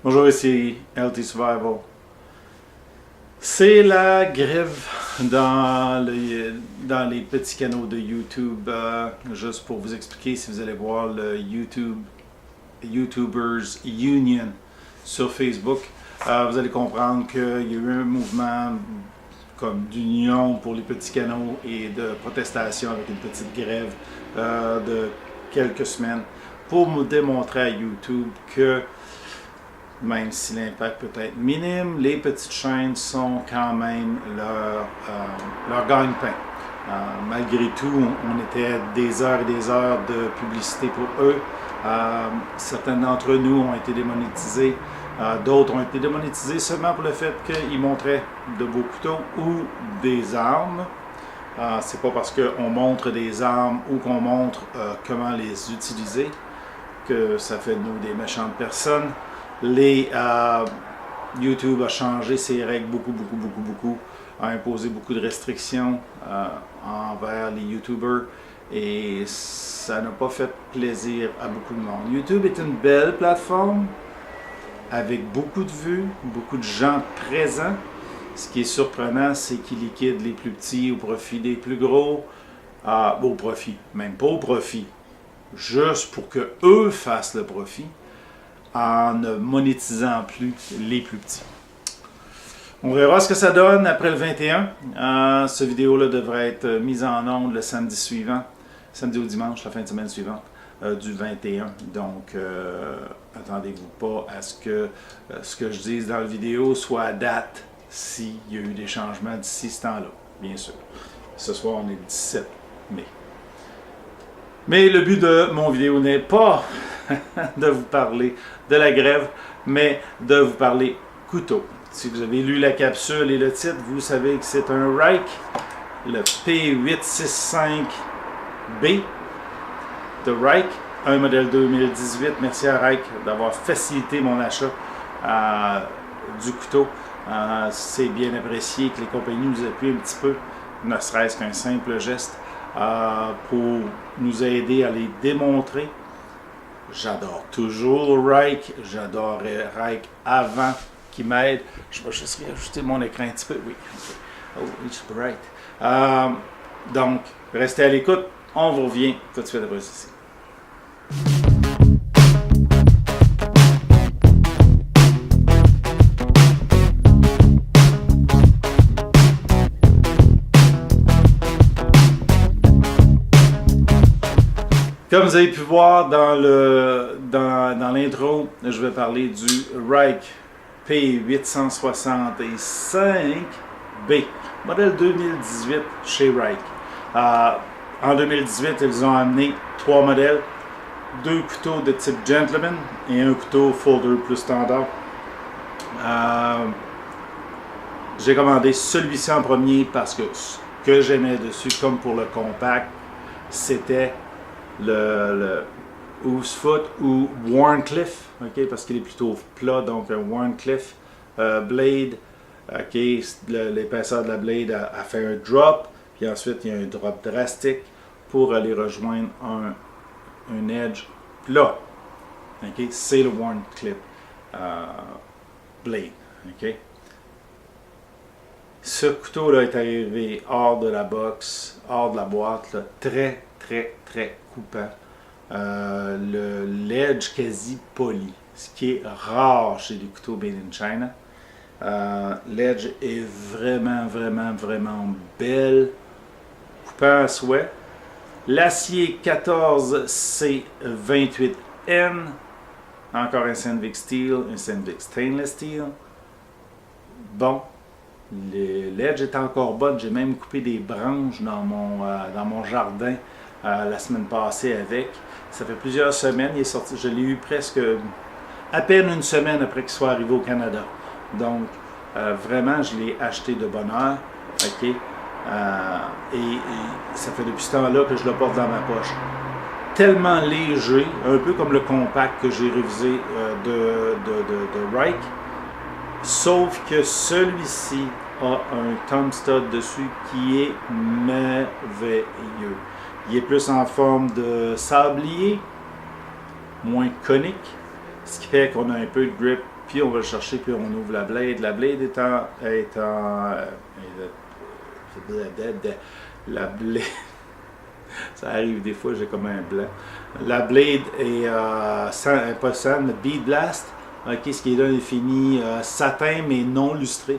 Bonjour, ici LT Survival. C'est la grève dans les petits canaux de YouTube. Juste pour vous expliquer, si vous allez voir le YouTubers Union sur Facebook, vous allez comprendre qu'il y a eu un mouvement comme d'union pour les petits canaux et de protestation avec une petite grève de quelques semaines pour me démontrer à YouTube que même si l'impact peut être minime, les petites chaînes sont quand même leur gagne-pain. Malgré tout, on était des heures et des heures de publicité pour eux. Certains d'entre nous ont été démonétisés. D'autres ont été démonétisés seulement pour le fait qu'ils montraient de beaux couteaux ou des armes. C'est pas parce qu'on montre des armes ou qu'on montre comment les utiliser que ça fait de nous des méchantes personnes. YouTube a changé ses règles beaucoup, a imposé beaucoup de restrictions envers les YouTubers et ça n'a pas fait plaisir à beaucoup de monde. YouTube est une belle plateforme avec beaucoup de vues, beaucoup de gens présents. Ce qui est surprenant, c'est qu'ils liquident les plus petits au profit des plus gros. Au profit, même pas au profit, juste pour que eux fassent le profit, en ne monétisant plus les plus petits. On verra ce que ça donne après le 21. Cette vidéo-là devrait être mise en onde le samedi suivant, samedi ou dimanche, la fin de semaine suivante, du 21. Donc, attendez-vous pas à ce que je dise dans la vidéo soit à date s'il y a eu des changements d'ici ce temps-là, bien sûr. Ce soir, on est le 17 mai. Mais le but de mon vidéo n'est pas de vous parler de la grève, mais de vous parler couteau. Si vous avez lu la capsule et le titre, vous savez que c'est un Reich, le P865B de Reich, un modèle 2018. Merci à Reich d'avoir facilité mon achat du couteau. C'est bien apprécié que les compagnies nous appuient un petit peu, ne serait-ce qu'un simple geste, pour nous aider à les démontrer. J'adore toujours Reich, j'adorais Reich avant qu'il m'aide. Je vais juste réajuster mon écran un petit peu, oui. Oh, it's bright. Donc, restez à l'écoute, on vous revient tout de suite après ceci. Comme vous avez pu voir dans l'intro, je vais parler du Reich P865B, modèle 2018 chez Reich. En 2018, ils ont amené 3 modèles, 2 couteaux de type Gentleman et un couteau folder plus standard. J'ai commandé celui-ci en premier parce que ce que j'aimais dessus, comme pour le compact, c'était le Oosefoot ou Wharncliffe, okay, parce qu'il est plutôt plat, donc un Wharncliffe blade, okay, l'épaisseur de la blade a fait un drop, puis ensuite il y a un drop drastique pour aller rejoindre un edge plat, okay, c'est le Wharncliffe blade, okay. Ce couteau-là est arrivé hors de la box, hors de la boîte, là, très coupant. Le ledge quasi poli, ce qui est rare chez les couteaux made in China. L'edge est vraiment belle, coupant à souhait. L'acier 14C28N, encore un Sandvik Steel, un Sandvik Stainless Steel. Bon, l'edge est encore bonne, j'ai même coupé des branches dans mon jardin la semaine passée avec. Ça fait plusieurs semaines, il est sorti, je l'ai eu presque à peine une semaine après qu'il soit arrivé au Canada. Donc, vraiment, je l'ai acheté de bonne heure. Okay? Et ça fait depuis ce temps-là que je le porte dans ma poche. Tellement léger, un peu comme le compact que j'ai révisé de Reich. Sauf que celui-ci a un thumb stud dessus qui est merveilleux. Il est plus en forme de sablier, moins conique. ce qui fait qu'on a un peu de grip, puis on va le chercher, puis on ouvre la blade. La blade la blade, ça arrive des fois, j'ai comme un blanc. La blade est pas sand, bead blast, ok, ce qui est là, est fini satin mais non lustré.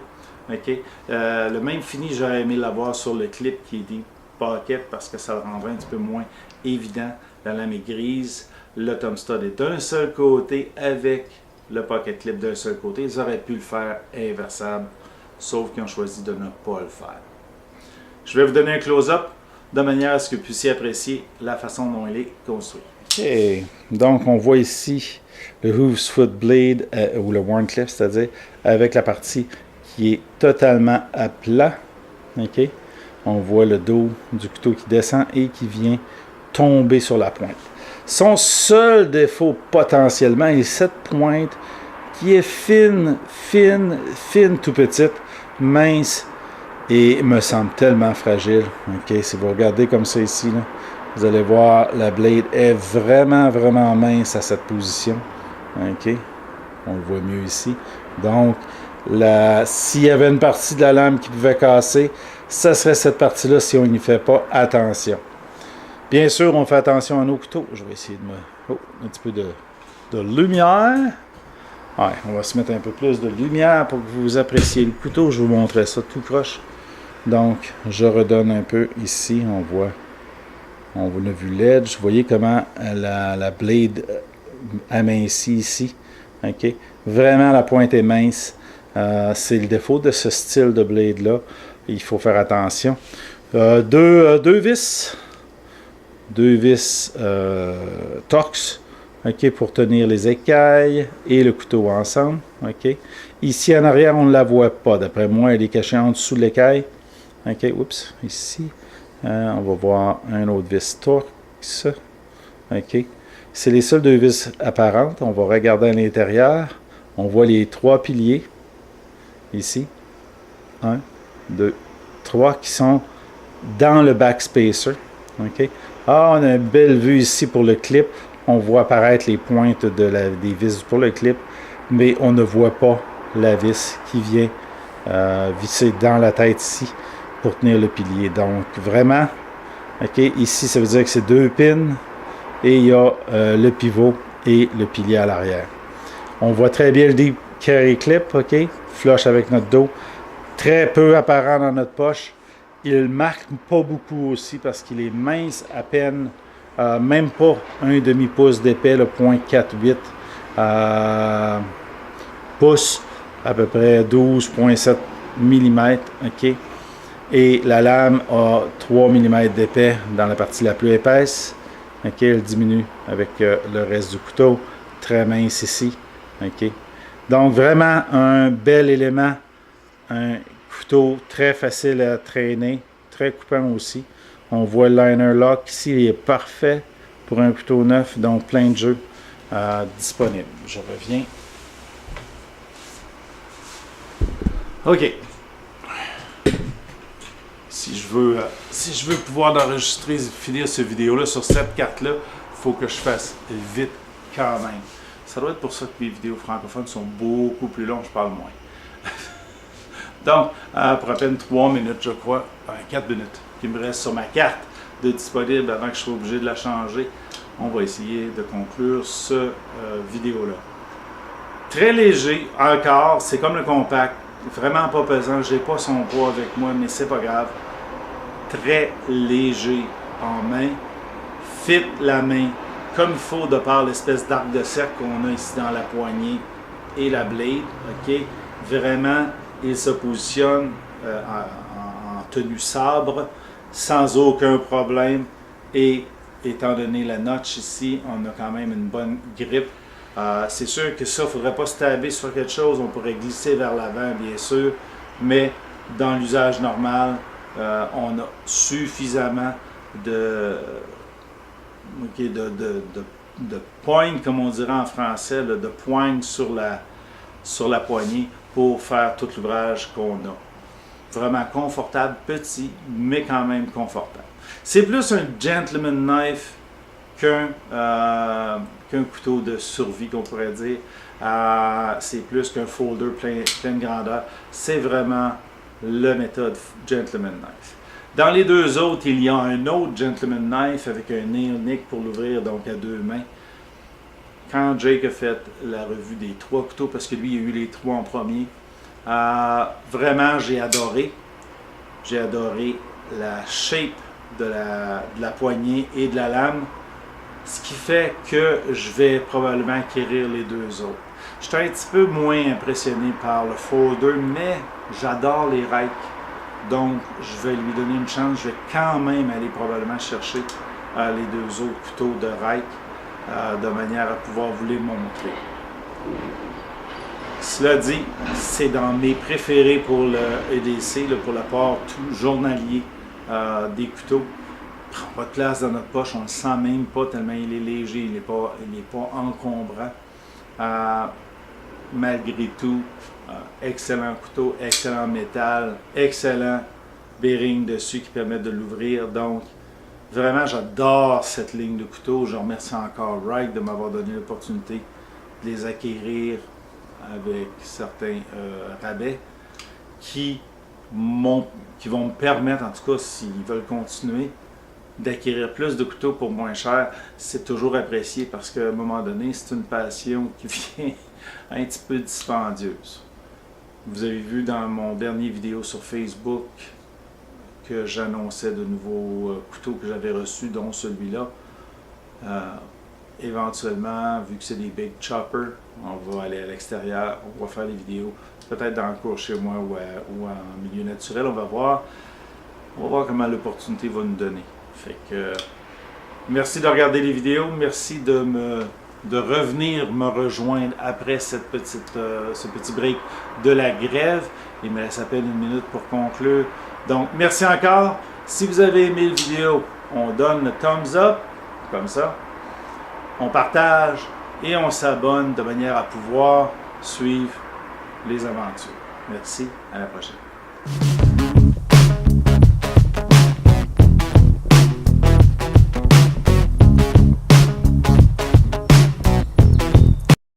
Ok, le même fini, j'aurais aimé l'avoir sur le clip qui est dit pocket parce que ça le rendrait un petit peu moins évident. La lame est grise, le thumb stud est d'un seul côté avec le pocket clip d'un seul côté. Ils auraient pu le faire inversable, sauf qu'ils ont choisi de ne pas le faire. Je vais vous donner un close-up de manière à ce que vous puissiez apprécier la façon dont il est construit. Okay. Donc on voit ici le Hooves Foot Blade, ou le Wharncliffe, c'est-à-dire avec la partie qui est totalement à plat. Okay. On voit le dos du couteau qui descend et qui vient tomber sur la pointe. Son seul défaut potentiellement est cette pointe qui est fine, tout petite, mince et me semble tellement fragile. Okay. Si vous regardez comme ça ici, là, vous allez voir la blade est vraiment mince à cette position. Okay. On le voit mieux ici. Donc, s'il y avait une partie de la lame qui pouvait casser, ça serait cette partie-là si on n'y fait pas attention. Bien sûr, on fait attention à nos couteaux. Je vais essayer de un petit peu de lumière. Ouais, on va se mettre un peu plus de lumière pour que vous appréciez le couteau. Je vous montrerai ça tout croche. Donc, je redonne un peu ici. On a vu l'edge. Vous voyez comment la blade amincit ici. Okay. Vraiment, la pointe est mince. C'est le défaut de ce style de blade-là. Il faut faire attention. Deux vis. Deux vis Tox, okay, pour tenir les écailles et le couteau ensemble. Okay. Ici en arrière, on ne la voit pas. D'après moi, elle est cachée en dessous de l'écaille. Okay. Oups, ici. On va voir un autre vis Tox. Okay. C'est les seules deux vis apparentes. On va regarder à l'intérieur. On voit les trois piliers. Ici. 1, 2, 3 qui sont dans le backspacer. Okay. Ah, on a une belle vue ici pour le clip. On voit apparaître les pointes des vis pour le clip, mais on ne voit pas la vis qui vient visser dans la tête ici pour tenir le pilier. Donc, vraiment, okay, ici, ça veut dire que c'est deux pins et il y a le pivot et le pilier à l'arrière. On voit très bien le deep carry clip, ok, flush avec notre dos, très peu apparent dans notre poche. Il marque pas beaucoup aussi parce qu'il est mince à peine, même pas un demi-pouce d'épais, le 0.48 pouces, à peu près 12,7 mm, ok. Et la lame a 3 mm d'épais dans la partie la plus épaisse, ok. Elle diminue avec le reste du couteau, très mince ici, ok. Donc vraiment un bel élément, un couteau très facile à traîner, très coupant aussi. On voit le liner lock ici, il est parfait pour un couteau neuf, donc plein de jeux disponibles. Je reviens. OK. Si je veux pouvoir enregistrer, finir cette vidéo-là sur cette carte-là, il faut que je fasse vite quand même. Ça doit être pour ça que mes vidéos francophones sont beaucoup plus longues, je parle moins. Donc, pour à peine 3 minutes, je crois, 4 minutes, qui me reste sur ma carte de disponible avant que je sois obligé de la changer, on va essayer de conclure ce vidéo-là. Très léger, encore, c'est comme le compact, vraiment pas pesant, j'ai pas son poids avec moi, mais c'est pas grave. Très léger en main, fit la main comme il faut de par l'espèce d'arc de cercle qu'on a ici dans la poignée et la blade, ok. Vraiment, il se positionne en tenue sabre sans aucun problème et étant donné la notch ici, on a quand même une bonne grippe. C'est sûr que ça, il ne faudrait pas se taber sur quelque chose, on pourrait glisser vers l'avant bien sûr, mais dans l'usage normal, on a suffisamment de poigne, comme on dirait en français, là, de poigne sur la poignée pour faire tout l'ouvrage qu'on a. Vraiment confortable, petit, mais quand même confortable. C'est plus un gentleman knife qu'un couteau de survie qu'on pourrait dire. C'est plus qu'un folder pleine grandeur. C'est vraiment la méthode Gentleman Knife. Dans les deux autres, il y a un autre Gentleman Knife avec un nail nick pour l'ouvrir, donc à deux mains. Quand Jake a fait la revue des 3 couteaux, parce que lui, il a eu les 3 en premier, vraiment, j'ai adoré. J'ai adoré la shape de la poignée et de la lame, ce qui fait que je vais probablement acquérir les deux autres. Je suis un petit peu moins impressionné par le folder, mais j'adore les Reich, donc je vais lui donner une chance. Je vais quand même aller probablement chercher les deux autres couteaux de Reich, de manière à pouvoir vous les montrer. Cela dit, c'est dans mes préférés pour le EDC, pour l'apport tout journalier des couteaux. Il prend pas de place dans notre poche, on ne le sent même pas tellement il est léger, il n'est pas encombrant. Malgré tout, excellent couteau, excellent métal, excellent bearing dessus qui permet de l'ouvrir. Donc, vraiment, j'adore cette ligne de couteaux. Je remercie encore Reich de m'avoir donné l'opportunité de les acquérir avec certains rabais qui vont me permettre, en tout cas s'ils veulent continuer, d'acquérir plus de couteaux pour moins cher. C'est toujours apprécié parce qu'à un moment donné, c'est une passion qui vient un petit peu dispendieuse. Vous avez vu dans mon dernier vidéo sur Facebook que j'annonçais de nouveaux couteaux que j'avais reçus, dont celui-là. Éventuellement, vu que c'est des big choppers, on va aller à l'extérieur, on va faire des vidéos, peut-être dans le cours chez moi ou en milieu naturel, on va voir comment l'opportunité va nous donner. Fait que, merci de regarder les vidéos, merci de revenir me rejoindre après ce petit break de la grève. Il me laisse à peine une minute pour conclure. Donc, merci encore. Si vous avez aimé la vidéo, on donne le thumbs up, comme ça. On partage et on s'abonne de manière à pouvoir suivre les aventures. Merci, à la prochaine.